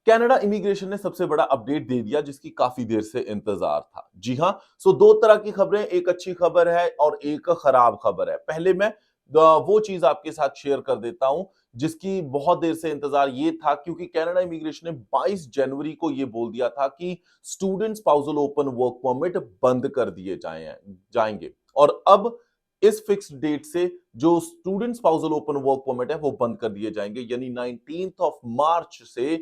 Canada immigration ने सबसे बड़ा अपडेट दे दिया जिसकी काफी देर से इंतजार था। जी हां, सो दो तरह की खबरें, एक अच्छी खबर है और एक खराब खबर है। पहले मैं वो चीज आपके साथ शेयर कर देता हूं जिसकी बहुत देर से इंतजार ये था, क्योंकि कनाडा इमिग्रेशन ने 22 जनवरी को ये बोल दिया था कि student spousal open work permit बंद कर दिए जाएंगे। और अब इस फिक्स डेट से जो student spousal open work permit है वो बंद कर दिए जाएंगे, यानी 19th ऑफ मार्च से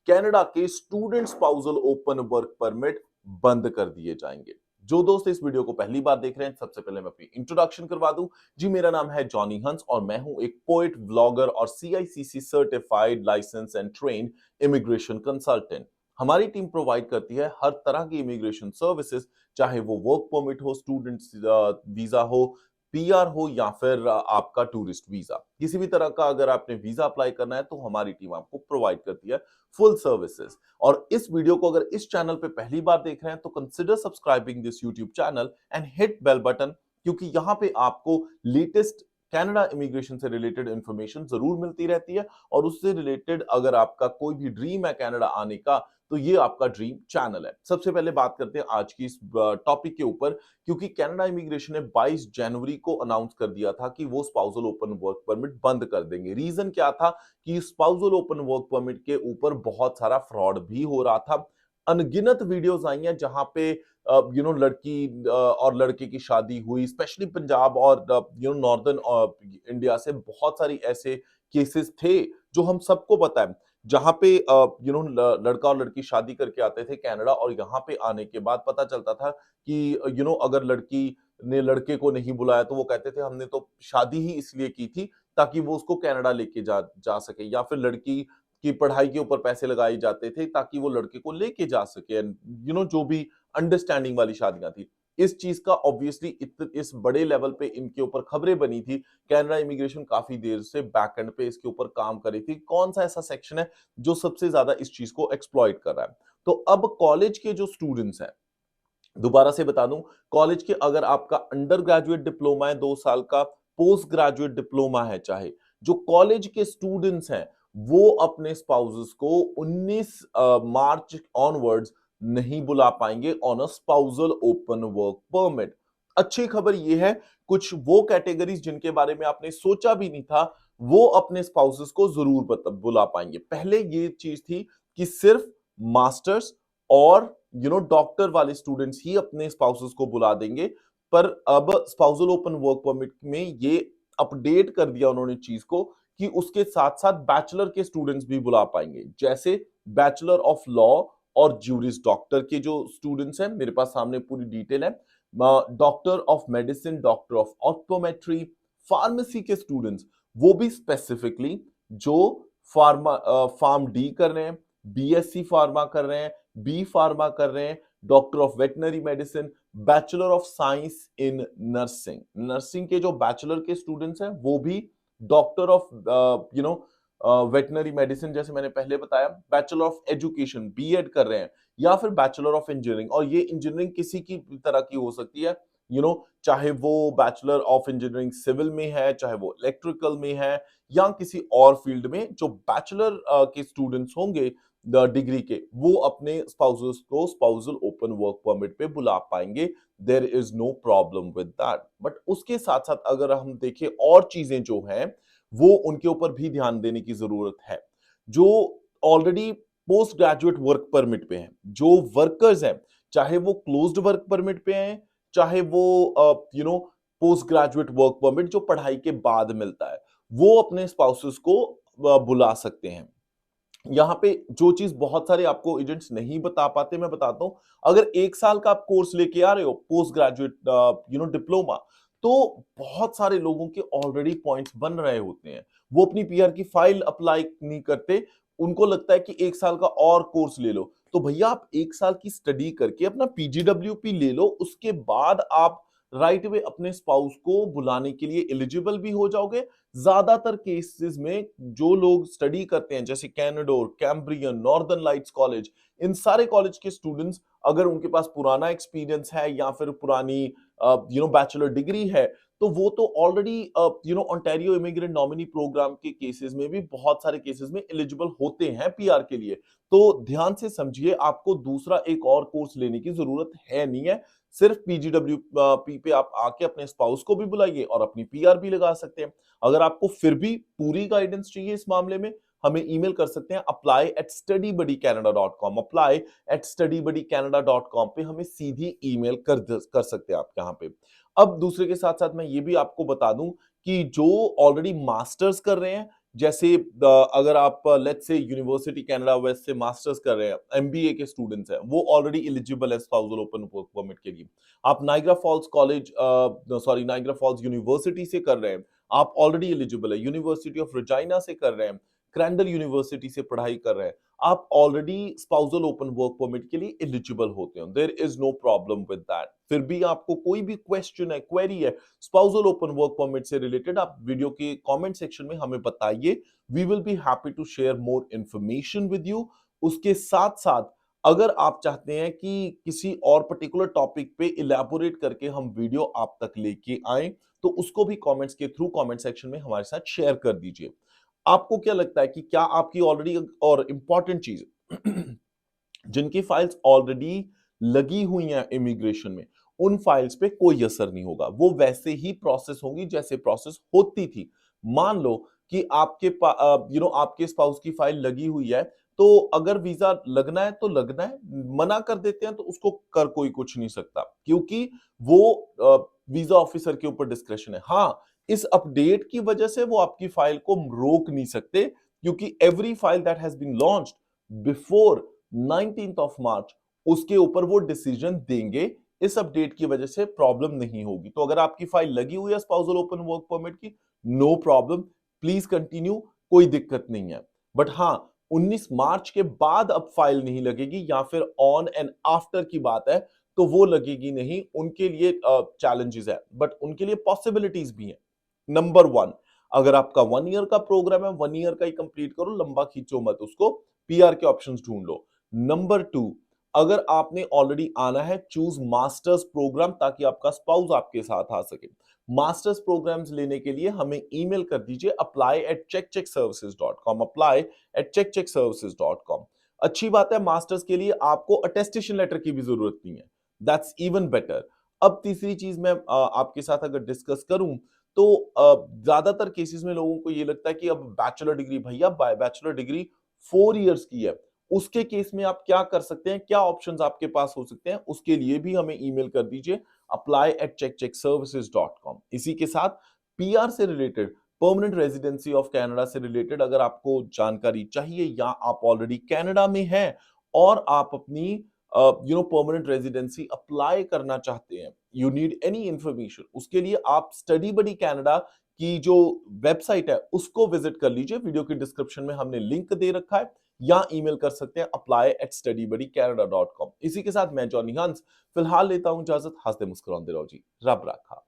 कनाडा के student spousal open work permit बंद कर दिए जाएंगे। जो दोस्त इस वीडियो को पहली बार देख रहे हैं, सबसे पहले मैं अपनी इंट्रोडक्शन करवा दूं। जी, मेरा नाम है जॉनी हंस और मैं हूं एक पोएट, व्लॉगर और CICC certified licence and trained immigration consultant. हमारी टीम प्रोवाइड करती है हर तरह की इमिग्रेशन सर्विसेज, चाहे वो वर्क परमिट हो, स्टूडेंट वीजा हो, पीआर हो या फिर आपका टूरिस्ट वीजा। किसी भी तरह का अगर आपने वीजा अप्लाई करना है तो हमारी टीम आपको प्रोवाइड करती है फुल सर्विसेज। और इस वीडियो को अगर इस चैनल पे पहली बार देख रहे हैं तो consider subscribing this YouTube channel and hit bell button, क्योंकि यहां पे आपको लेटेस्ट कनाडा इमिग्रेशन से रिलेटेड इंफॉर्मेशन जरूर मिलती रहती है। और उससे रिलेटेड अगर आपका कोई भी ड्रीम है कनाडा आने का, तो ये आपका ड्रीम चैनल है। सबसे पहले बात करते हैं आज की इस टॉपिक के ऊपर, क्योंकि कनाडा इमिग्रेशन ने 22 जनवरी को अनाउंस कर दिया था कि वो स्पाउसल ओपन वर्क परमिट बंद कर देंगे। रीजन क्या था कि स्पाउसल ओपन वर्क परमिट के ऊपर बहुत सारा फ्रॉड भी हो रहा था। अनगिनत वीडियोस आई हैं जहां पे लड़की और लड़के की शादी हुई, स्पेशली पंजाब और नॉर्दर्न इंडिया से बहुत सारी ऐसे केसेस थे जो हम सबको पता है, जहां पे लड़का और लड़की शादी करके आते थे कनाडा, और यहाँ पे आने के बाद पता चलता था कि अगर लड़की ने लड़के को नहीं बुलाया तो वो कहते थे हमने तो शादी ही इसलिए की थी ताकि वो उसको कनाडा लेके जा जा सके, या फिर लड़की की पढ़ाई के ऊपर पैसे लगाए जाते थे ताकि वो लड़के को लेके जा सके। जो भी अंडरस्टैंडिंग वाली शादियां थी, इस चीज का ऑब्वियसली इस बड़े लेवल पे इनके ऊपर खबरें बनी थी। कनाडा इमिग्रेशन काफी देर से बैक एंड पे इसके ऊपर काम कर रही थी, कौन सा ऐसा सेक्शन है जो सबसे ज्यादा इस चीज को एक्सप्लॉइट कर रहा है। तो अब कॉलेज के जो स्टूडेंट्स हैं, दोबारा से बता दूं, कॉलेज के अगर आपका अंडर ग्रेजुएट डिप्लोमा है 2 साल का, पोस्ट ग्रेजुएट डिप्लोमा है, चाहे जो कॉलेज के स्टूडेंट्स हैं वो अपने स्पाउसेस को 19 मार्च ऑनवर्ड्स नहीं बुला पाएंगे on a spousal open work permit. अच्छी खबर यह है, कुछ वो कैटेगरीज जिनके बारे में आपने सोचा भी नहीं था वो अपने स्पाउसेस को जरूर बुला पाएंगे। पहले ये चीज थी कि सिर्फ मास्टर्स और डॉक्टर वाले स्टूडेंट्स ही अपने स्पाउसेस को बुला देंगे, पर अब स्पाउसल ओपन वर्क परमिट में ये अपडेट कर दिया उन्होंने चीज को कि उसके साथ साथ बैचलर के स्टूडेंट्स भी बुला पाएंगे। जैसे बैचलर ऑफ लॉ और ज्यूरिस डॉक्टर के जो स्टूडेंट्स हैं, मेरे पास सामने पूरी डिटेल है, doctor of medicine, doctor of optometry, pharmacy के स्टूडेंट्स, वो भी स्पेसिफिकली जो फार्म डी कर रहे हैं, बीएससी फार्मा कर रहे हैं, बी फार्मा कर रहे हैं, doctor of veterinary medicine, bachelor of science in nursing, nursing के जो बैचलर के स्टूडेंट्स हैं वो भी, डॉक्टर ऑफ वेटनरी मेडिसिन जैसे मैंने पहले बताया, बैचलर ऑफ एजुकेशन बीएड कर रहे हैं, या फिर बैचलर ऑफ इंजीनियरिंग, और ये इंजीनियरिंग किसी की तरह की हो सकती है, चाहे वो बैचलर ऑफ इंजीनियरिंग सिविल में है, चाहे वो इलेक्ट्रिकल में है, या किसी और फील्ड में, जो बैचलर के स्टूडेंट्स होंगे डिग्री के, वो अपने स्पाउसेस को स्पाउसल ओपन वर्क परमिट पे बुला पाएंगे। There is no problem with that. But उसके साथ साथ अगर हम देखें और चीजें जो हैं, वो उनके ऊपर भी ध्यान देने की जरूरत है। जो already post graduate work permit पे हैं, जो वर्कर्स हैं, चाहे वो क्लोज्ड वर्क परमिट पे हैं, चाहे वो पोस्ट ग्रेजुएट वर्क परमिट जो पढ़ाई के बाद मिलता है, वो अपने स्पाउसेस को बुला सकते हैं। यहाँ पे जो चीज बहुत सारे आपको एजेंट्स नहीं बता पाते, मैं बताता हूं। अगर 1 साल का आप कोर्स लेके आ रहे हो, पोस्ट ग्रेजुएट डिप्लोमा, तो बहुत सारे लोगों के ऑलरेडी पॉइंट्स बन रहे होते हैं, वो अपनी पीआर की फाइल अप्लाई नहीं करते, उनको लगता है कि 1 साल का और कोर्स ले लो। तो भैया आप 1 साल की स्टडी करके अपना पीजीडब्ल्यूपी ले लो, उसके बाद आप राइट वे अपने स्पाउस को बुलाने के लिए एलिजिबल भी हो जाओगे। ज्यादातर केसेस में जो लोग स्टडी करते हैं, जैसे Canadore, Cambrian, northern lights college, इन सारे कॉलेज के स्टूडेंट्स, अगर उनके पास पुराना एक्सपीरियंस है या फिर पुरानी बैचलर डिग्री है, तो वो तो already Ontario immigrant nominee program के केसेस में भी बहुत सारे केसेस में एलिजिबल होते हैं पीआर के लिए। तो ध्यान से समझिए, आपको दूसरा एक और कोर्स लेने की जरूरत है नहीं है। सिर्फ पीजीडब्ल्यू पी पे आप आके अपने स्पाउस को भी बुलाइए और अपनी पीआर भी लगा सकते हैं। अगर आपको फिर भी पूरी गाइडेंस चाहिए इस मामले में, हमें ईमेल कर सकते हैं apply@studybuddycanada.com, apply@studybuddycanada.com पे हमें सीधी ईमेल कर सकते हैं आप यहाँ पे। अब दूसरे के साथ साथ मैं ये भी आपको बता दूं कि जो ऑलरेडी मास्टर्स कर रहे हैं, जैसे अगर आप let's say university Canada west से मास्टर्स कर रहे हैं, एमबीए के स्टूडेंट्स हैं, वो ऑलरेडी एलिजिबल है स्पाउसल ओपन वर्क परमिट के लिए। आप Niagara Falls college Niagara Falls university से कर रहे हैं, आप ऑलरेडी एलिजिबल है। यूनिवर्सिटी ऑफ रेजिना से कर रहे हैं, क्रैंडल यूनिवर्सिटी से पढ़ाई कर रहे हैं, आप already spousal open work permit के लिए एलिजिबल होते हैं। There is no problem with that. फिर भी आपको कोई भी क्वेश्चन है, क्वेरी है स्पाउसल ओपन वर्क परमिट से रिलेटेड, आप वीडियो के कमेंट सेक्शन में हमें बताइए। We will be happy to share more information with you. उसके साथ साथ अगर आप चाहते हैं कि किसी और पर्टिकुलर टॉपिक पे इलैबोरेट करके हम वीडियो आप तक लेके आए, तो उसको भी कमेंट्स के थ्रू कमेंट सेक्शन में हमारे साथ शेयर कर दीजिए। आपको क्या लगता है कि क्या आपकी ऑलरेडी और इंपॉर्टेंट चीज जिनकी फाइल्स ऑलरेडी लगी हुई हैं इमिग्रेशन में, उन फाइल्स पे कोई असर नहीं होगा, वो वैसे ही प्रोसेस होंगी जैसे प्रोसेस होती थी। मान लो कि आपके स्पाउस की फाइल लगी हुई है, तो अगर वीजा लगना है तो लगना है, मना कर देते हैं तो उसको कर कोई कुछ नहीं सकता, क्योंकि वो वीजा ऑफिसर के ऊपर डिस्क्रेशन है। हाँ, इस अपडेट की वजह से वो आपकी फाइल को रोक नहीं सकते, क्योंकि every file that has been launched before 19th of March, उसके ऊपर वो डिसीजन देंगे। इस अपडेट की वजह से प्रॉब्लम नहीं होगी। तो अगर आपकी फाइल लगी हुई है स्पाउसल ओपन वर्क परमिट की, नो प्रॉब्लम, प्लीज कंटिन्यू, कोई दिक्कत नहीं है। बट हाँ, 19 मार्च के बाद अब फाइल नहीं लगेगी, या फिर ऑन एंड आफ्टर की बात है तो वो लगेगी नहीं। उनके लिए चैलेंजेस है, बट उनके लिए पॉसिबिलिटीज भी हैं। नंबर 1, अगर आपका 1 ईयर का प्रोग्राम है, 1 ईयर का ही कंप्लीट करो, लंबा खींचो मत उसको, पीआर के ऑप्शंस ढूंढ लो। नंबर 2, अगर आपने ऑलरेडी आना है, चूज मास्टर्स प्रोग्राम, ताकि आपका स्पाउस आपके साथ आ सके। मास्टर्स प्रोग्राम्स लेने के लिए हमें ईमेल कर दीजिए apply@checkcheckservices.com, apply@checkcheckservices.com। अच्छी बात है, मास्टर्स के लिए आपको अटेस्टेशन लेटर की भी जरूरत नहीं है, दैट्स इवन बेटर। अब तीसरी चीज मैं आपके साथ अगर डिस्कस करूं, तो ज्यादातर केसेस में लोगों को ये लगता है कि अब बैचलर डिग्री, भैया बैचलर डिग्री 4 इयर्स की है, उसके केस में आप क्या कर सकते हैं, क्या ऑप्शंस आपके पास हो सकते हैं, उसके लिए भी हमें ईमेल कर दीजिए apply@checkcheckservices.com। इसी के साथ पीआर से related, permanent residency of Canada से रिलेटेड अगर आपको जानकारी चाहिए, या आप ऑलरेडी कनाडा में हैं और आप अपनी परमानेंट रेजिडेंसी अप्लाई करना चाहते हैं, यू नीड एनी इंफॉर्मेशन, उसके लिए आप स्टडी बडी कनाडा की जो वेबसाइट है उसको विजिट कर लीजिए। वीडियो की डिस्क्रिप्शन में हमने लिंक दे रखा है, या ईमेल कर सकते हैं apply@studybuddycanada.com। इसी के साथ मैं जॉनी हंस फिलहाल लेता हूं इजाजत। हंसते मुस्कुराते रहो जी, रब रखा।